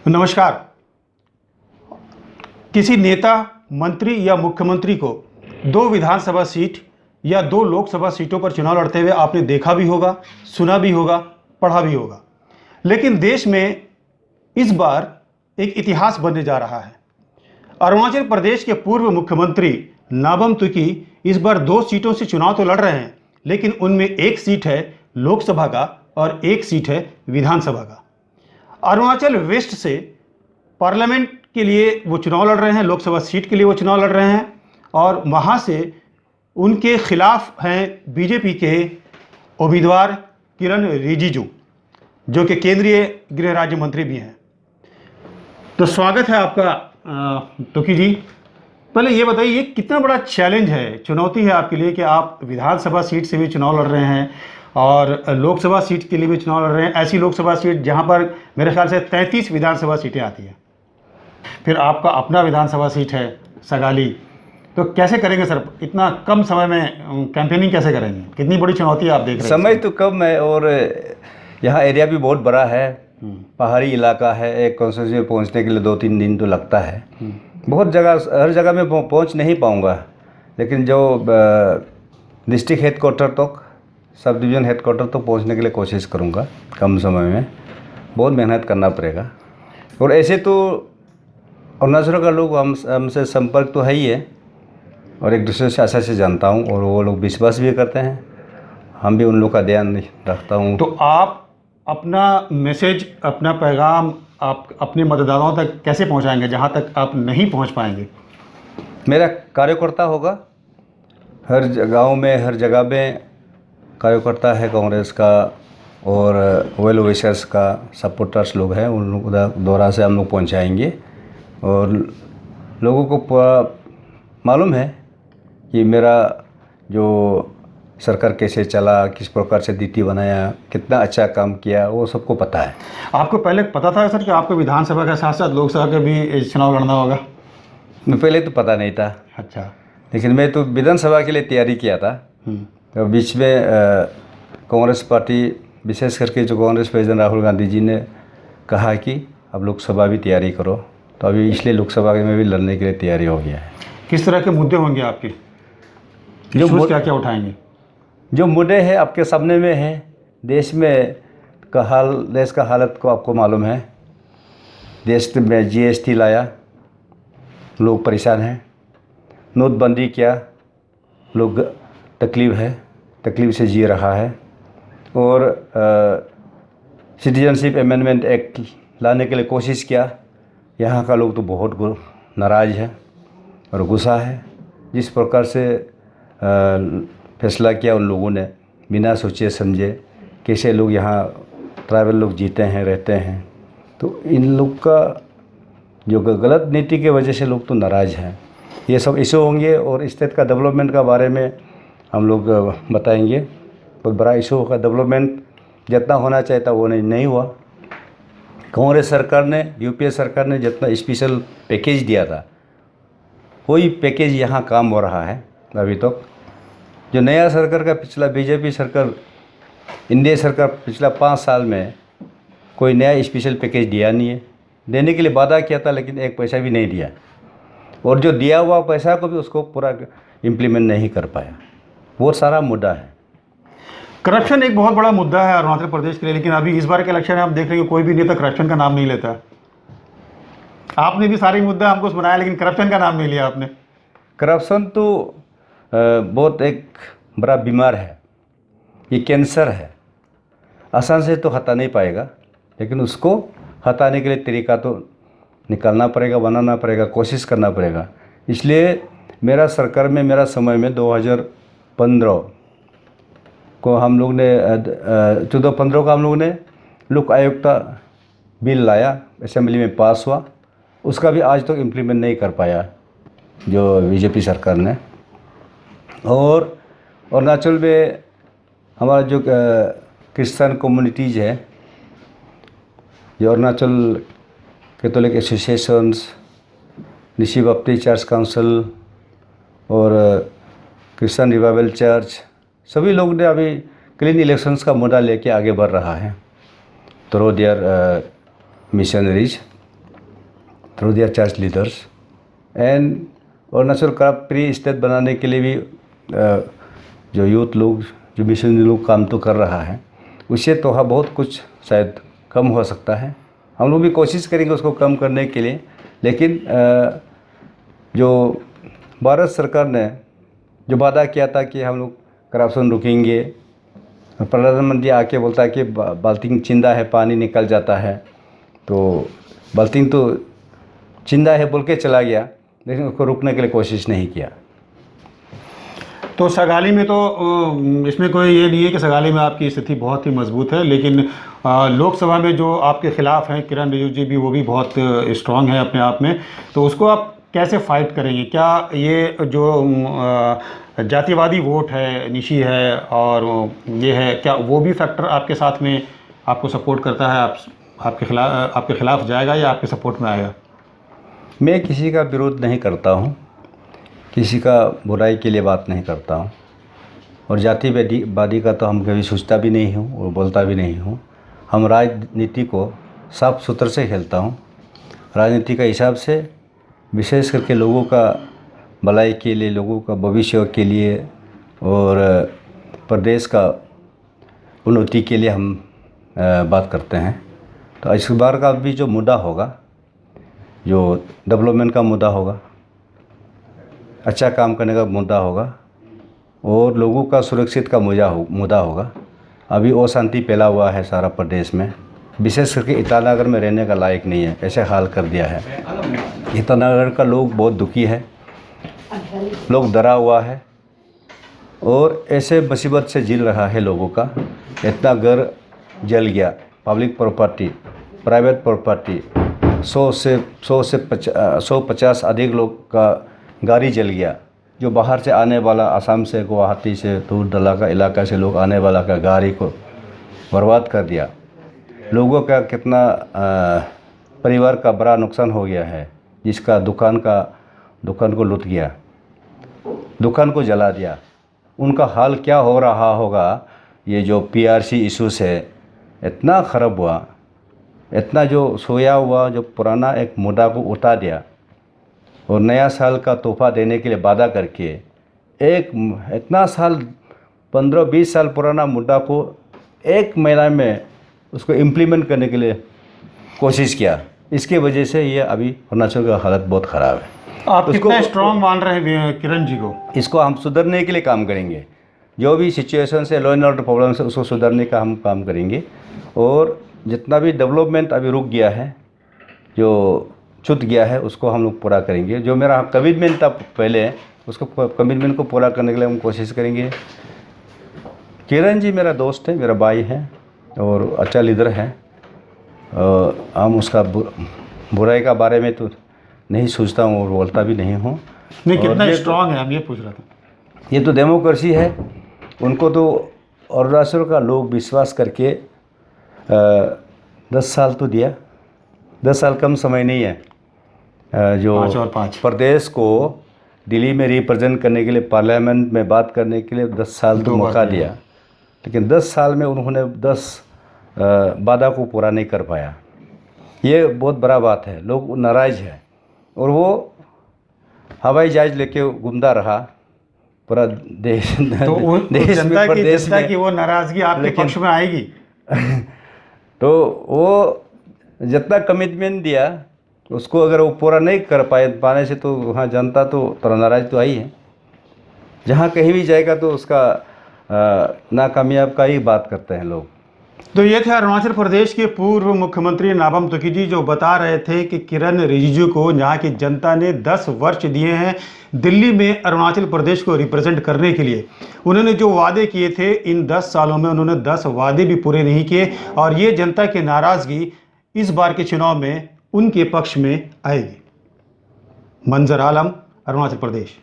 नमस्कार। किसी नेता, मंत्री या मुख्यमंत्री को दो विधानसभा सीट या दो लोकसभा सीटों पर चुनाव लड़ते हुए आपने देखा भी होगा, सुना भी होगा, पढ़ा भी होगा। लेकिन देश में इस बार एक इतिहास बनने जा रहा है। अरुणाचल प्रदेश के पूर्व मुख्यमंत्री नाबम तुकी इस बार दो सीटों से चुनाव तो लड़ रहे हैं, लेकिन उनमें एक सीट है लोकसभा का और एक सीट है विधानसभा का। अरुणाचल वेस्ट से पार्लियामेंट के लिए वो चुनाव लड़ रहे हैं, लोकसभा सीट के लिए वो चुनाव लड़ रहे हैं और वहाँ से उनके खिलाफ हैं बीजेपी के उम्मीदवार किरण रिजिजू, जो कि केंद्रीय गृह राज्य मंत्री भी हैं। तो स्वागत है आपका तुकी जी। पहले ये बताइए, ये कितना बड़ा चैलेंज है, चुनौती है आपके लिए कि आप विधानसभा सीट से भी चुनाव लड़ रहे हैं और लोकसभा सीट के लिए भी चुनाव लड़ रहे हैं। ऐसी लोकसभा सीट जहां पर मेरे ख्याल से 33 विधानसभा सीटें आती हैं, फिर आपका अपना विधानसभा सीट है सगाली। तो कैसे करेंगे सर, इतना कम समय में कैंपेनिंग कैसे करेंगे? कितनी बड़ी चुनौती आप देख रहे हैं? समय तो कम है और यहाँ एरिया भी बहुत बड़ा है, पहाड़ी इलाका है। एक कॉन्स्टिट्यूंसी में पहुँचने के लिए 2-3 दिन तो लगता है। बहुत जगह, हर जगह में पहुँच नहीं पाऊँगा, लेकिन जो डिस्ट्रिक्ट हेडक्वार्टर तक, सब डिवीज़न हेडक्वार्टर तक पहुँचने के लिए कोशिश करूँगा कम समय में। बहुत मेहनत करना पड़ेगा। और ऐसे तो अरुणाचल का लोग हमसे संपर्क तो है ही है और एक दूसरे से अच्छा से जानता हूँ और वो लोग विश्वास भी करते हैं, हम भी उन लोग का ध्यान रखता हूँ। तो आप अपना मैसेज, अपना पैगाम आप अपने मतदाताओं तक कैसे पहुंचाएंगे जहां तक आप नहीं पहुंच पाएंगे? मेरा कार्यकर्ता होगा, हर गांव में, हर जगह में कार्यकर्ता है कांग्रेस का और वेल विशर्स का सपोर्टर्स लोग हैं, उन लोग द्वारा से हम लोग पहुँचाएँगे। और लोगों को मालूम है कि मेरा जो सरकार कैसे चला, किस प्रकार से नीति बनाया, कितना अच्छा काम किया, वो सबको पता है। आपको पहले पता था सर कि आपको विधानसभा के साथ साथ लोकसभा के भी चुनाव लड़ना होगा? पहले तो पता नहीं था। अच्छा। लेकिन मैं तो विधानसभा के लिए तैयारी किया था। तो बीच में कांग्रेस पार्टी, विशेष करके जो कांग्रेस प्रेसिडेंट राहुल गांधी जी ने कहा कि अब लोकसभा भी तैयारी करो, तो अभी इसलिए लोकसभा में भी लड़ने के लिए तैयारी हो गया है। किस तरह के मुद्दे होंगे आपके, जो क्या क्या उठाएंगे? जो मुद्दे हैं आपके सामने में है। देश का हालत को आपको मालूम है। देश में जीएसटी लाया, लोग परेशान हैं। नोटबंदी किया, लोग तकलीफ से जी रहा है। और सिटीजनशिप अमेंडमेंट एक्ट लाने के लिए कोशिश किया, यहाँ का लोग तो बहुत नाराज़ है और गुस्सा है। जिस प्रकार से फैसला किया उन लोगों ने, बिना सोचे समझे, कैसे लोग यहाँ ट्राइबल लोग जीते हैं, रहते हैं, तो इन लोग का जो गलत नीति के वजह से लोग तो नाराज़ हैं। ये सब इशू होंगे और स्टेट का डेवलपमेंट का बारे में हम लोग बताएंगे। बहुत बड़ा इशू होगा। डेवलपमेंट जितना होना चाहिए था वो नहीं हुआ। कांग्रेस सरकार ने, यूपीए सरकार ने जितना स्पेशल पैकेज दिया था, वही पैकेज यहाँ काम हो रहा है अभी तक। तो जो नया सरकार का पिछला बीजेपी सरकार, इंडिया सरकार पिछला 5 साल में कोई नया स्पेशल पैकेज दिया नहीं है। देने के लिए वादा किया था, लेकिन एक पैसा भी नहीं दिया। और जो दिया हुआ पैसा को भी उसको पूरा इम्प्लीमेंट नहीं कर पाया। वो सारा मुद्दा है। करप्शन एक बहुत बड़ा मुद्दा है अरुणाचल प्रदेश के लिए, लेकिन अभी इस बार के इलेक्शन में आप देख रहे हैं कोई भी नेता करप्शन का नाम नहीं लेता। आपने भी सारे मुद्दा हमको सुनाया, लेकिन करप्शन का नाम नहीं लिया आपने। करप्शन तो बहुत एक बड़ा बीमार है, ये कैंसर है। आसान से तो हटा नहीं पाएगा, लेकिन उसको हटाने के लिए तरीका तो निकालना पड़ेगा, बनाना पड़ेगा, कोशिश करना पड़ेगा। इसलिए मेरा सरकार में, मेरा समय में 2015 को हम लोग ने 14-15 को हम लोग ने लोक आयोग का बिल लाया, असेंबली में पास हुआ। उसका भी आज तक इम्प्लीमेंट नहीं कर पाया जो बीजेपी सरकार ने। और अरुणाचल में हमारा जो क्रिश्चियन कम्युनिटीज़ है, जो Arunachal Catholic associations, Nishi Baptist church council और क्रिश्चियन रिवाइवल चर्च, सभी लोग ने अभी क्लीन इलेक्शंस का मुद्दा लेके आगे बढ़ रहा है through their missionaries. Through their church leaders and Arunachal corrupt free state बनाने के लिए भी जो यूथ लोग, जो मिशनरी लोग काम तो कर रहा है, उससे तो हाँ बहुत कुछ शायद कम हो सकता है। हम लोग भी कोशिश करेंगे उसको कम करने के लिए। लेकिन जो भारत सरकार ने जो वादा किया था कि हम लोग करप्शन रोकेंगे, प्रधानमंत्री आके बोलता है कि बाल्टी चिंदा है पानी निकल जाता है, तो बाल्टी तो चिंदा है बोल के चला गया, लेकिन उसको रोकने के लिए कोशिश नहीं किया। तो सगाली में तो इसमें कोई ये नहीं है कि सगाली में आपकी स्थिति बहुत ही मजबूत है, लेकिन लोकसभा में जो आपके खिलाफ हैं किरण रिजिजू जी भी, वो भी बहुत स्ट्रांग है अपने आप में, तो उसको आप कैसे फाइट करेंगे? क्या ये जो जातिवादी वोट है, निशी है और ये है, क्या वो भी फैक्टर आपके साथ में आपको सपोर्ट करता है? आपके खिलाफ जाएगा या आपके सपोर्ट में आएगा? मैं किसी का विरोध नहीं करता हूँ, किसी का बुराई के लिए बात नहीं करता हूँ, और जातिवादी का तो हम कभी सोचता भी नहीं हूँ और बोलता भी नहीं हूँ। हम राजनीति को साफ सुथरे से खेलता हूँ, राजनीति का हिसाब से, विशेष करके लोगों का भलाई के लिए, लोगों का भविष्य के लिए और प्रदेश का उन्नति के लिए हम बात करते हैं। तो इस बार का भी जो मुद्दा होगा, जो डेवलपमेंट का मुद्दा होगा, अच्छा काम करने का मुद्दा होगा और लोगों का सुरक्षित का मुद्दा होगा। अभी अशांति फैला हुआ है सारा प्रदेश में, विशेष करके ईटानगर में रहने का लायक नहीं है, ऐसे हाल कर दिया है। ईटानगर का लोग बहुत दुखी है, लोग डरा हुआ है और ऐसे मुसीबत से झेल रहा है लोगों का। इतना घर जल गया, पब्लिक प्रॉपर्टी, प्राइवेट प्रॉपर्टी, 150 अधिक लोग का गाड़ी जल गया। जो बाहर से आने वाला, असम से, गुवाहाटी से, दूर दराज का इलाका से लोग आने वाला का गाड़ी को बर्बाद कर दिया। लोगों का कितना परिवार का बड़ा नुकसान हो गया है, जिसका दुकान को लूट गया, दुकान को जला दिया। उनका हाल क्या हो रहा होगा? ये जो PRC इशूज़ है, इतना ख़राब हुआ, इतना जो सोया हुआ जो पुराना एक मुद्दा को उठा दिया और नया साल का तोहफा देने के लिए वादा करके एक इतना साल 15-20 साल पुराना मुद्दा को एक महीना में उसको इम्प्लीमेंट करने के लिए कोशिश किया। इसकी वजह से ये अभी अरुणाचल का हालत बहुत ख़राब है। आप कितना स्ट्रांग मान रहे हैं किरण जी को? इसको हम सुधरने के लिए काम करेंगे। जो भी सिचुएशन है, लॉ एंड ऑर्डर प्रॉब्लम है, उसको सुधरने का हम काम करेंगे। और जितना भी डेवलपमेंट अभी रुक गया है, जो छूट गया है, उसको हम लोग पूरा करेंगे। जो मेरा कमिटमेंट था पहले, उसको कमिटमेंट को पूरा करने के लिए हम कोशिश करेंगे। किरण जी मेरा दोस्त है, मेरा भाई है और अच्छा लीडर है। हम उसका बुराई का बारे में तो नहीं सोचता हूँ और बोलता भी नहीं हूँ। नहीं, कितना स्ट्रांग है, हम ये पूछ रहा था। ये तो डेमोक्रेसी है, उनको तो अरुणाचल का लोग विश्वास करके 10 साल तो दिया। 10 साल कम समय नहीं है। जो 5 और 5 प्रदेश को दिल्ली में रिप्रेजेंट करने के लिए, पार्लियामेंट में बात करने के लिए 10 साल तो मौका दिया, लेकिन 10 साल में उन्होंने 10 वादा को पूरा नहीं कर पाया। ये बहुत बड़ा बात है। लोग नाराज़ है और वो हवाई जहाज लेके घूमता रहा पूरा देश। तो देश जनता की वो नाराज़गी आपके पक्ष में आएगी। तो वो जितना कमिटमेंट दिया, उसको अगर वो पूरा नहीं कर पाने से तो वहाँ जनता तो थोड़ा नाराज़ तो आई है। जहाँ कहीं भी जाएगा तो उसका नाकामयाब का ही बात करते हैं लोग। तो ये थे अरुणाचल प्रदेश के पूर्व मुख्यमंत्री नाबम तुकी जी, जो बता रहे थे कि किरण रिजिजू को यहाँ की जनता ने 10 वर्ष दिए हैं दिल्ली में अरुणाचल प्रदेश को रिप्रेजेंट करने के लिए। उन्होंने जो वादे किए थे, इन 10 सालों में उन्होंने 10 वादे भी पूरे नहीं किए और ये जनता की नाराज़गी इस बार के चुनाव में उनके पक्ष में आएगी। मंजर आलम, अरुणाचल प्रदेश।